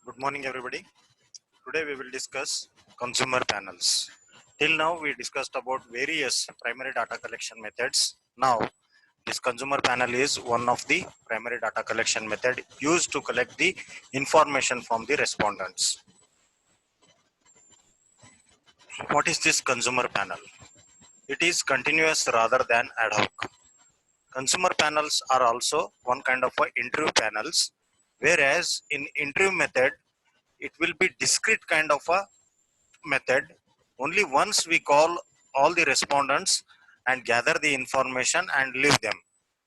Good morning, everybody. Today we will discuss consumer panels. Till now, we discussed about various primary data collection methods. Now, this consumer panel is one of the primary data collection method used to collect the information from the respondents. What is this consumer panel? It is continuous rather than ad hoc. Consumer panels are also one kind of a interview panels, whereas in interview method, it will be discrete kind of a method. Only once we call all the respondents and gather the information and leave them.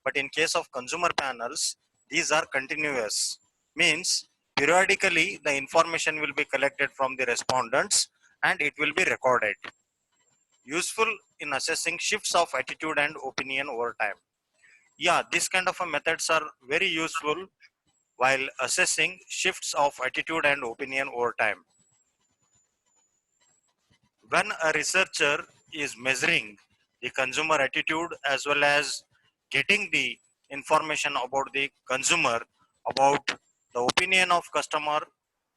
But in case of consumer panels, these are continuous. Means periodically the information will be collected from the respondents and it will be recorded. Useful in assessing shifts of attitude and opinion over time. Yeah, this kind of a methods are very useful while assessing shifts of attitude and opinion over time. When a researcher is measuring the consumer attitude as well as getting the information about the consumer, about the opinion of customer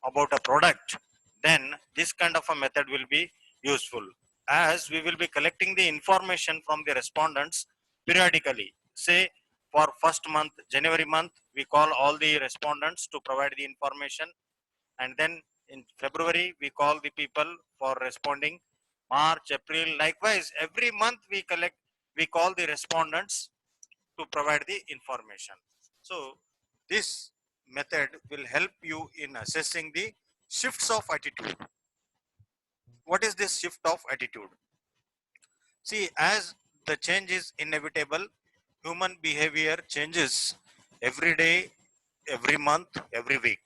about a product, then this kind of a method will be useful, as we will be collecting the information from the respondents periodically. Say for first month, January month, we call all the respondents to provide the information, and then in February we call the people for responding. March, April, likewise every month we call the respondents to provide the information. So this method will help you in assessing the shifts of attitude. What is this shift of attitude? See, as the change is inevitable, human behavior changes every day, every month, every week.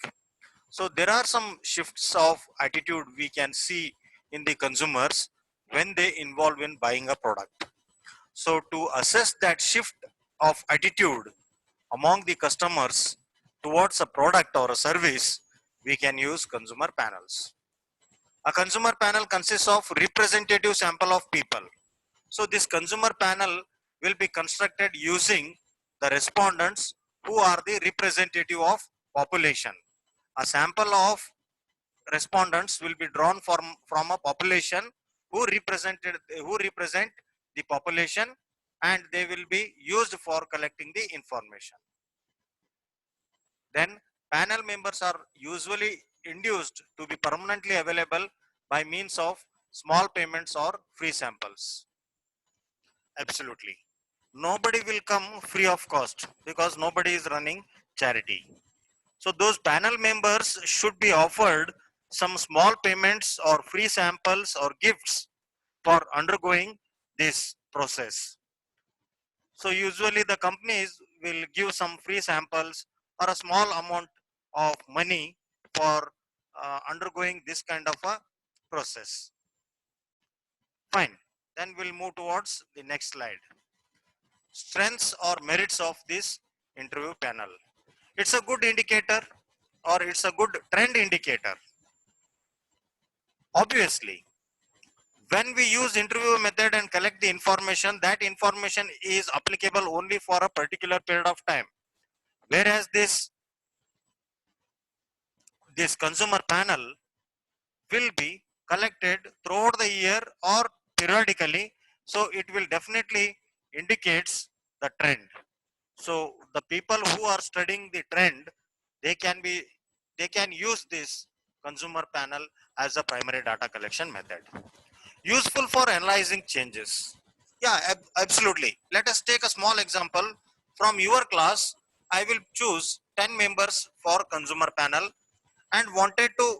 So there are some shifts of attitude we can see in the consumers when they involve in buying a product. So to assess that shift of attitude among the customers towards a product or a service, we can use consumer panels. A consumer panel consists of representative sample of people. So this consumer panel will be constructed using the respondents who are the representative of population. A sample of respondents will be drawn from a population who represent the population, and they will be used for collecting the information. Then panel members are usually induced to be permanently available by means of small payments or free samples. Absolutely. Nobody will come free of cost because nobody is running charity. So those panel members should be offered some small payments or free samples or gifts for undergoing this process. So usually the companies will give some free samples or a small amount of money for undergoing this kind of a process. Fine. Then we'll move towards the next slide. Strengths or merits of this interview panel. It's a good indicator or it's a good trend indicator. Obviously, when we use interview method and collect the information, that information is applicable only for a particular period of time. Whereas this consumer panel will be collected throughout the year or periodically, so it will definitely indicates the trend. So the people who are studying the trend, they can use this consumer panel as a primary data collection method. Useful for analyzing changes. Yeah, absolutely. Let us take a small example from your class. I will choose 10 members for consumer panel and wanted to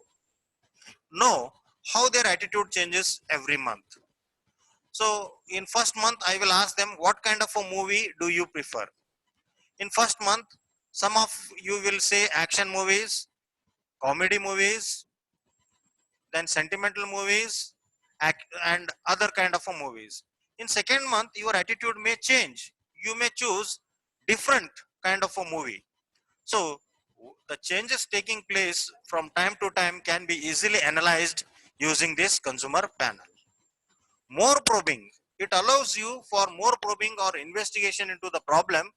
know how their attitude changes every month. So in first month, I will ask them, what kind of a movie do you prefer? In first month, some of you will say action movies, comedy movies, then sentimental movies, and other kind of a movies. In second month, your attitude may change. You may choose different kind of a movie. So the changes taking place from time to time can be easily analyzed using this consumer panel. More probing. It allows you for more probing or investigation into the problem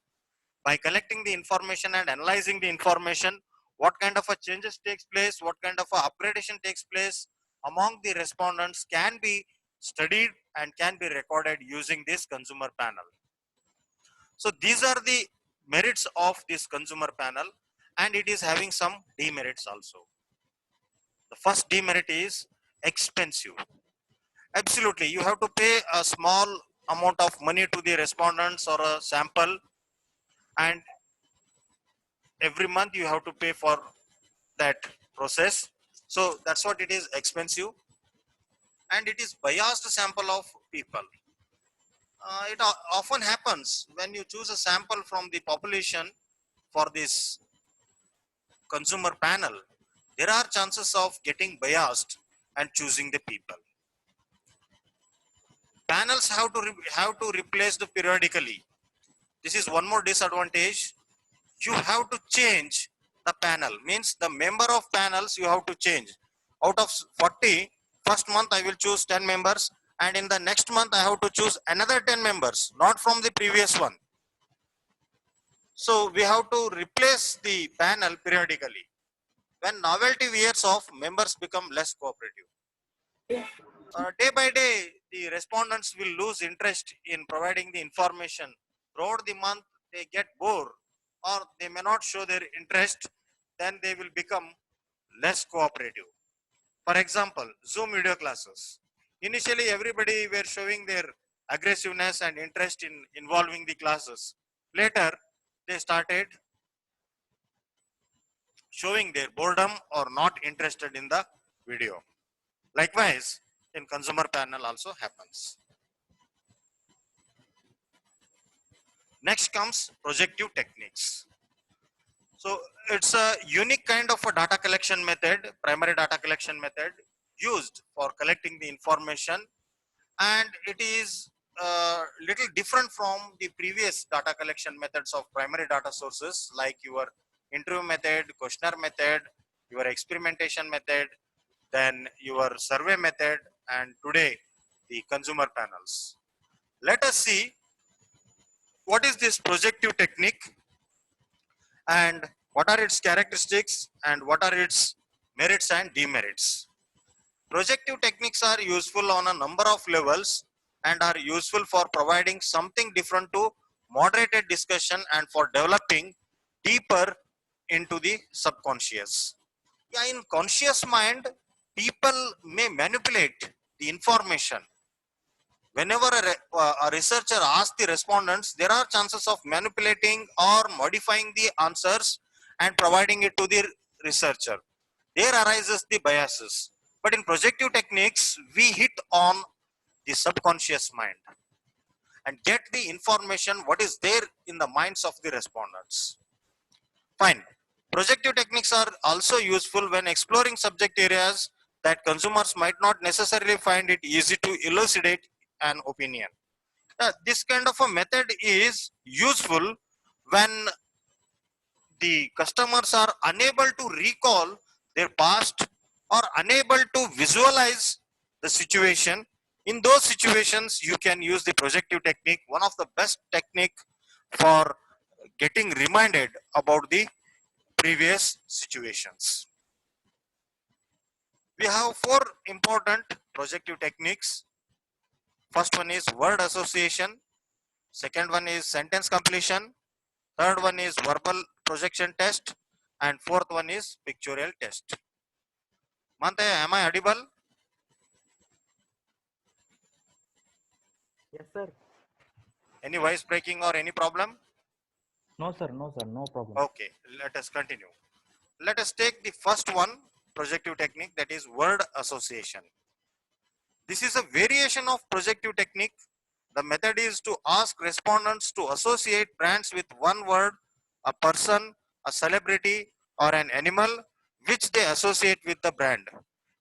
by collecting the information and analyzing the information what kind of a changes takes place, what kind of a upgradation takes place among the respondents can be studied and can be recorded using this consumer panel. So these are the merits of this consumer panel, and it is having some demerits also. The first demerit is expensive. Absolutely, you have to pay a small amount of money to the respondents or a sample, and every month you have to pay for that process. So that's what it is, expensive, and it is biased sample of people. Often happens when you choose a sample from the population for this consumer panel, there are chances of getting biased and choosing the people. Panels have to replace the periodically. This is one more disadvantage. You have to change the panel, means the member of panels you have to change. Out of 40, first month I will choose 10 members, and in the next month I have to choose another 10 members, not from the previous one. So we have to replace the panel periodically. When novelty wears off, members become less cooperative. Day by day, the respondents will lose interest in providing the information. Throughout the month, they get bored or they may not show their interest, then they will become less cooperative. For example, Zoom video classes. Initially, everybody were showing their aggressiveness and interest in involving the classes. Later, they started showing their boredom or not interested in the video. Likewise, in consumer panel also happens. Next comes projective techniques. So it's a unique kind of a data collection method, primary data collection method used for collecting the information, and it is little different from the previous data collection methods of primary data sources like your interview method, questionnaire method, your experimentation method, then your survey method, and today the consumer panels. Let us see what is this projective technique and what are its characteristics and what are its merits and demerits. Projective techniques are useful on a number of levels and are useful for providing something different to moderated discussion and for developing deeper into the subconscious. Yeah, in conscious mind, people may manipulate the information. Whenever a researcher asks the respondents, there are chances of manipulating or modifying the answers and providing it to the researcher. There arises the biases. But in projective techniques, we hit on the subconscious mind and get the information what is there in the minds of the respondents. Fine. Projective techniques are also useful when exploring subject areas that consumers might not necessarily find it easy to elucidate an opinion. This kind of a method is useful when the customers are unable to recall their past or unable to visualize the situation. In those situations, you can use the projective technique, one of the best technique for getting reminded about the previous situations. We have four important projective techniques. First one is word association. Second one is sentence completion. Third one is verbal projection test. And fourth one is pictorial test. Mante, am I audible? Yes, sir. Any voice breaking or any problem? No, sir. No, sir. No problem. Okay, let us continue. Let us take the first one, projective technique, that is word association. This is a variation of projective technique. The method is to ask respondents to associate brands with one word, a person, a celebrity, or an animal which they associate with the brand.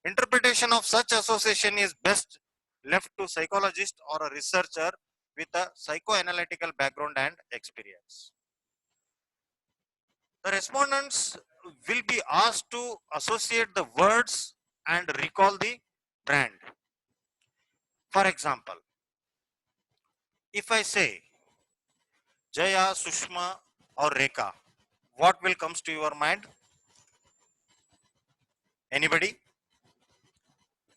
Interpretation of such association is best left to psychologist or a researcher with a psychoanalytical background and experience. The respondents will be asked to associate the words and recall the brand. For example, if I say Jaya, Sushma, or Rekha, what will comes to your mind? Anybody?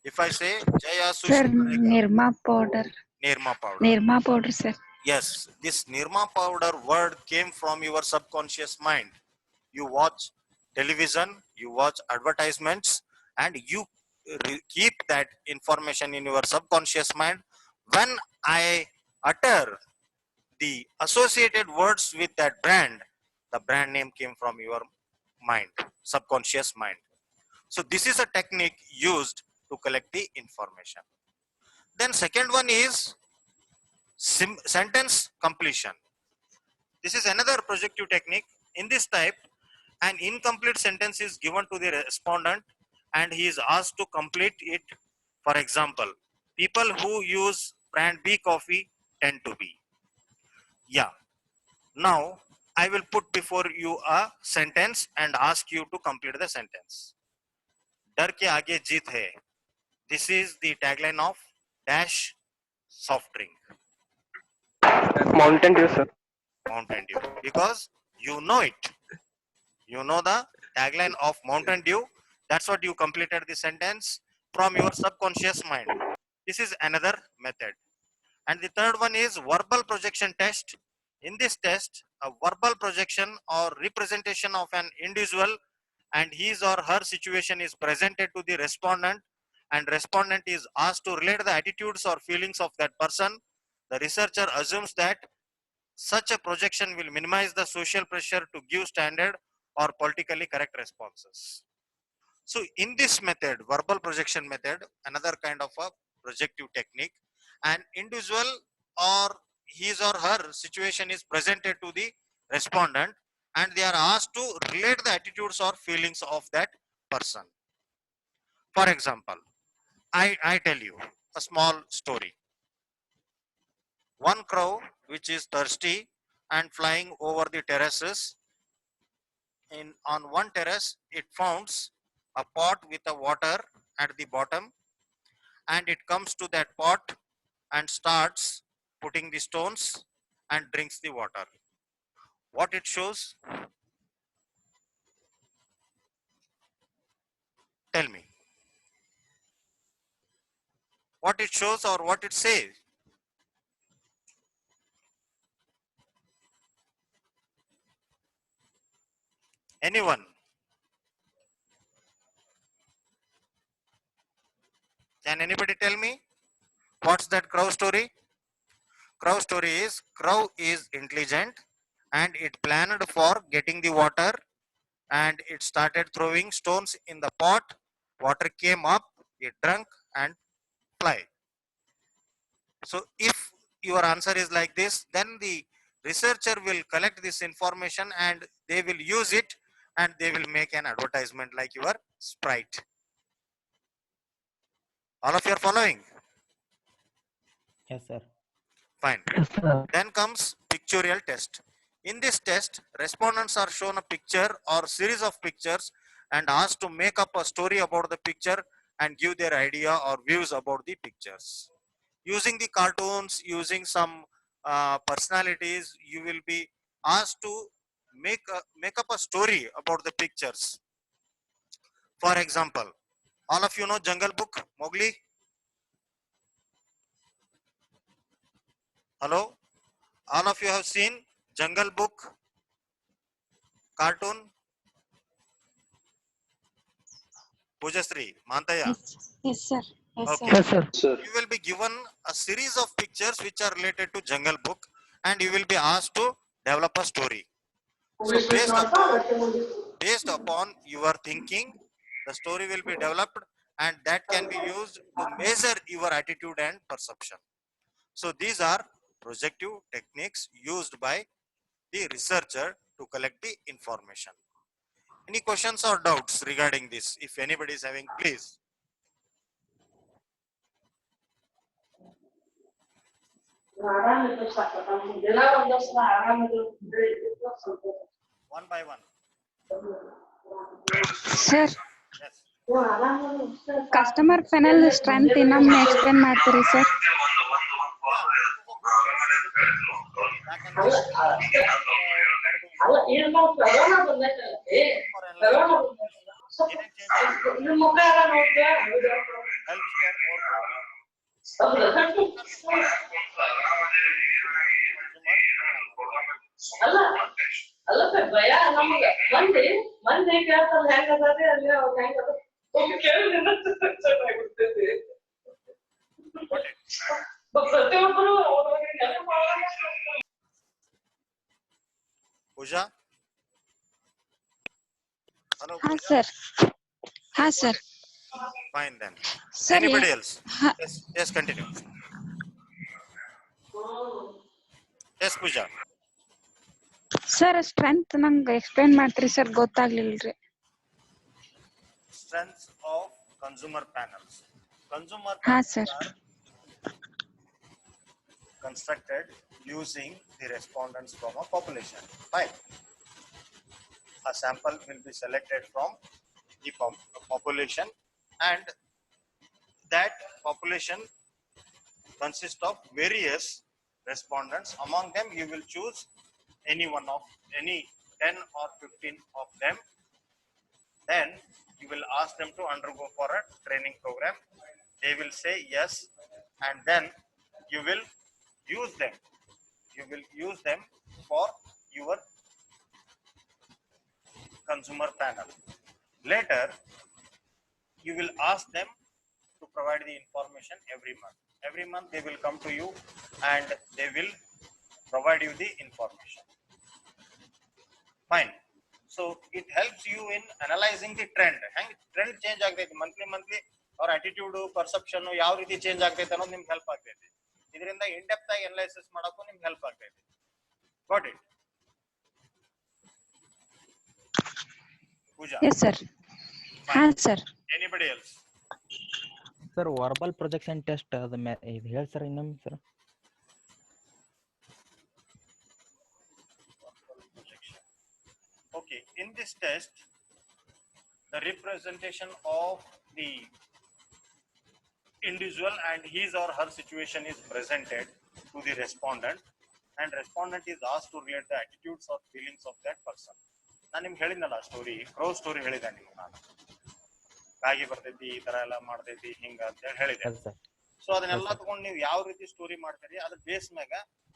If I say Jaya Sir, Sushi Marega, Nirma powder. Nirma powder. Nirma powder, sir. Yes, this Nirma powder word came from your subconscious mind. You watch television, you watch advertisements, and you keep that information in your subconscious mind. When I utter the associated words with that brand, the brand name came from your mind, subconscious mind. So this is a technique used to collect the information. Then second one is sentence completion. This is another projective technique. In this type, an incomplete sentence is given to the respondent and he is asked to complete it. For example, people who use brand B coffee tend to be. Yeah. Now, I will put before you a sentence and ask you to complete the sentence. डर के आगे जीत है. This is the tagline of Dash soft drink. Mountain Dew, sir. Mountain Dew. Because you know it. You know the tagline of Mountain Dew. That's what you completed the sentence from your subconscious mind. This is another method. And the third one is verbal projection test. In this test, a verbal projection or representation of an individual and his or her situation is presented to the respondent, and respondent is asked to relate the attitudes or feelings of that person. The researcher assumes that such a projection will minimize the social pressure to give standard or politically correct responses. So in this method, verbal projection method, another kind of a projective technique, an individual or his or her situation is presented to the respondent and they are asked to relate the attitudes or feelings of that person. For example, I tell you a small story. One crow which is thirsty and flying over the terraces. On one terrace, it founds a pot with a water at the bottom, and it comes to that pot and starts putting the stones and drinks the water. What it shows? Tell me. What it shows or what it says? Anyone? Can anybody tell me? What's that crow story? Crow story is crow is intelligent and it planned for getting the water and it started throwing stones in the pot. Water came up, it drank and fly. So if your answer is like this, then the researcher will collect this information and they will use it and they will make an advertisement like your Sprite. All of you are following? Yes, sir. Fine. Yes, sir. Then comes pictorial test. In this test, respondents are shown a picture or series of pictures and asked to make up a story about the picture and give their idea or views about the pictures. Using the cartoons, using some personalities, you will be asked to make up a story about the pictures. For example, all of you know Jungle Book, Mowgli? Hello? All of you have seen Jungle Book cartoon? Pujasri, Mantaya? Yes, sir. Yes, Okay. sir. Yes, sir. You will be given a series of pictures which are related to Jungle Book and you will be asked to develop a story. So based upon your thinking, the story will be developed and that can be used to measure your attitude and perception. So these are projective techniques used by the researcher to collect the information. Any questions or doubts regarding this? If anybody is having, please. One by one. Sir, Yes. customer panel strength ಇನ್ನೊಮ್ಮೆ explain ಮಾಡ್ತೀರಿ sir? helps for overcoming ಅಲ್ಲ sir ಭಯ ನಮ್ಗೆ ಮಂದಿ ಕೇಳ್ತಾರೆ ಹೆಂಗದೆ ಅಲ್ಲಿ ಅವ್ರು ಹೆಂಗದ ಕೇಳಿದ್ರೆ ಚೆನ್ನಾಗಿರ್ತೈತಿ ಪ್ರತಿಯೊಬ್ಬರು Pooja? Hello, Ha, Pooja? sir. Ha, sir. Fine then. Sir, Anybody else? ha, Yes, continue. Yes, Pooja. sir, strength ನಂಗೆ ಎಕ್ಸ್ಪ್ಲೈನ್ ಮಾಡ್ತೀರಿ sir ಗೊತ್ತಾಗ್ಲಿಲ್ರಿ. Strengths of consumer panels. Consumer Ha, panels sir. are constructed using the respondents from a population. Fine. A sample will be selected from the population, and that population consists of various respondents. Among them, you will choose any 10 or 15 of them. Then you will ask them to undergo for a training program. They will say yes, and then you will use them. You will use them for your consumer panel. Later, you will ask them to provide the information every month. Every month they will come to you and they will provide you the information. Fine. So it helps you in analyzing the trend. Trend change agtೈತಿ monthly or attitude perception ಯಾವ ರೀತಿ change ಆಗ್ತೈತೆ ಅನ್ನೋದು ನಿಮ್ಗೆ help ಆಗ್ತೈತಿ. ಇದರಿಂದ in depth ಆಗಿ analysis ಮಾಡಕ್ಕೂ ನಿಮ್ಗೆ ಹೆಲ್ಪ್ ಆಗ್ತೈತಿ. Got it? Pooja. Yes, sir. Ha, sir. Anybody else? Sir verbal projection test ಅದು ಇದು ಹೇಳಿ ಸರ್ ಇನ್ನೊಮ್ಮೆ sir. Okay, in this test, the representation of the individual and his or her situation is presented to the respondent, and respondent is asked to relate the attitudes or feelings of that person. ನಾನು ನಿಮ್ಗೆ ಹೇಳಿದ್ನಲ್ಲ story, ಕ್ರೋ story ಹೇಳಿದೆ ನಿಮ್ಗೆ ನಾನು. ಕಾಗಿ ಬರ್ತೈತಿ, ಈ ತರ ಎಲ್ಲ ಮಾಡ್ತೈತಿ, ಹಿಂಗ ಅಂತ ಹೇಳಿದೆ. ಸೊ ಅದನ್ನೆಲ್ಲ ತಗೊಂಡು ನೀವು ಯಾವ ರೀತಿ ಸ್ಟೋರಿ ಮಾಡ್ತೀರಿ ಅದ್ರ ಬೇಸ್ ಮ್ಯಾಗ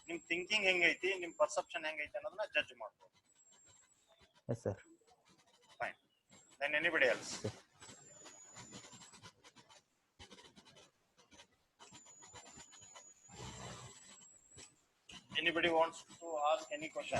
ನಿಮ್ ಥಿಂಕಿಂಗ್ ಹೆಂಗೈತಿ, ನಿಮ್ ಪರ್ಸೆಪ್ಷನ್ ಹೆಂಗೈತಿ ಅನ್ನೋದನ್ನ ಜಡ್ಜ್ ಮಾಡ್ಬೋದು. Yes, sir. Fine. Then anybody else? Anybody wants to ask any question?